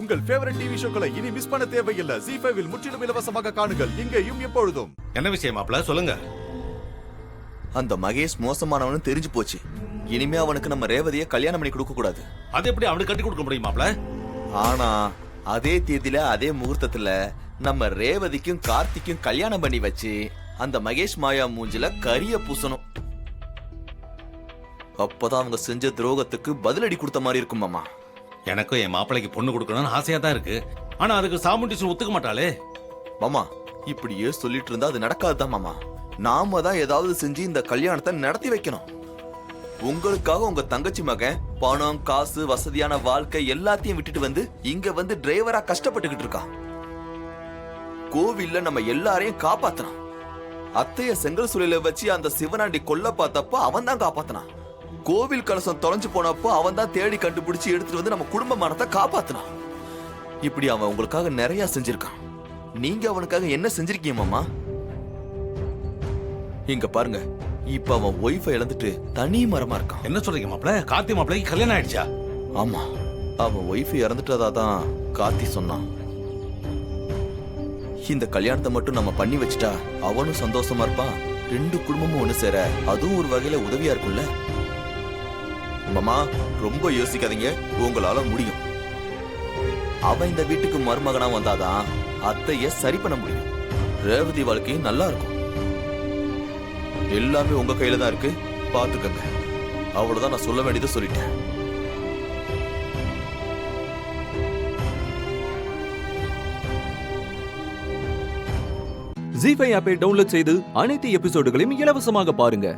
உங்கள் favourite TV ஷோக்களை இனி miss பண்ண தேவையில்லை. ZEE5 இல் முற்றிலும் இலவசமாக காணுங்கள், இங்கேயும் எப்பொழுதும். என்ன விஷயம் மாப்ள, சொல்லுங்க. அந்த மகேஷ் மோசமானவனு தெரிஞ்சு போச்சு. இனிமே அவனுக்கு நம்ம ரேவதியை கல்யாணம் பண்ணி கொடுக்க கூடாது. அது எப்படி அவனுக்கு கட்டி கொடுக்க முடியும் மாப்ள? ஆனா அதே தேதியில அதே முகூர்த்தத்துல நம்ம ரேவதிக்கும் கார்த்திக்கும் கல்யாணம் பண்ணி வச்சு அந்த மகேஷ் மாயா மூஞ்சில கரிய பூசணும். அப்பதான் அவங்க செஞ்ச துரோகத்துக்கு பதிலடி கொடுத்த மாதிரி இருக்கும் மாமா. எனக்கும் என் மாப்பிளைக்கு பொண்ணு கொடுக்கணும்னு ஆசையா தான் இருக்கு. ஆனா அதுக்கு சாமுண்டீஸ்வரர் ஒத்துக்க மாட்டாளே. மாமா இப்படியே சொல்லிட்டு இருந்தா அது நடக்காதுதான் மாமா. நாம தான் ஏதாவது செஞ்சு இந்த கல்யாணத்தை நடத்தி வைக்கணும். உங்களுக்காக உங்க தங்கச்சி மகன் பணம் காசு வசதியான வாழ்க்கை எல்லாத்தையும் விட்டுட்டு வந்து இங்க வந்து டிரைவரா கஷ்டப்பட்டுக்கிட்டு இருக்கான். கோவில்ல நம்ம எல்லாரையும் காப்பாத்தணும். அத்தைய செங்கல் சூளையில வச்சு அந்த சிவனாண்டி கொல்ல பார்த்தப்ப அவன் தான் காப்பாத்தினான். கோவில் கலசம் தொலைஞ்சு போனப்போ அவன் தான் தேடி கண்டுபிடிச்சு எடுத்துட்டு வந்து நம்ம குடும்ப மானத்தை காப்பாத்தினான். இப்படி அவன் உங்களுக்காக நிறைய செஞ்சிருக்கான். நீங்க அவனுக்காக என்ன செஞ்சிருக்கீங்க மாமா? இங்க பாருங்க, இப்ப அவன் ஒய்ஃபை இழந்துட்டு தனி மரமா இருக்கான். என்ன சொல்றீங்க மாப்ள? கார்த்தி மாப்பிளைக்கு கல்யாணம் ஆயிடுச்சா? ஆமா, அவன் ஒய்ஃப் இறந்துட்டதா தான் கார்த்தி சொன்னான். இந்த கல்யாணத்தை மட்டும் நம்ம பண்ணி வச்சுட்டா அவனும் சந்தோஷமா இருப்பான், ரெண்டு குடும்பமும் ஒண்ணு சேர அதுவும் ஒரு வகையில உதவியா இருக்கும்ல. மாமா ரொம்ப யோசிக்காதீங்க, உங்களால முடியும். அவன் இந்த வீட்டுக்கு மருமகனா வந்தாதான் அத்தைய சரி பண்ண முடியும். ரேவதி வாழ்க்கையும் நல்லா இருக்கும். எல்லாமே உங்க கையில தான் இருக்கு, பாத்துக்கங்க. அவ்வளவுதான், நான் சொல்ல வேண்டியதை சொல்லிட்டேன். ZEE5 ஆப்பை டவுன்லோட் செய்து அனைத்து எபிசோடுகளையும் இலவசமாக பாருங்க.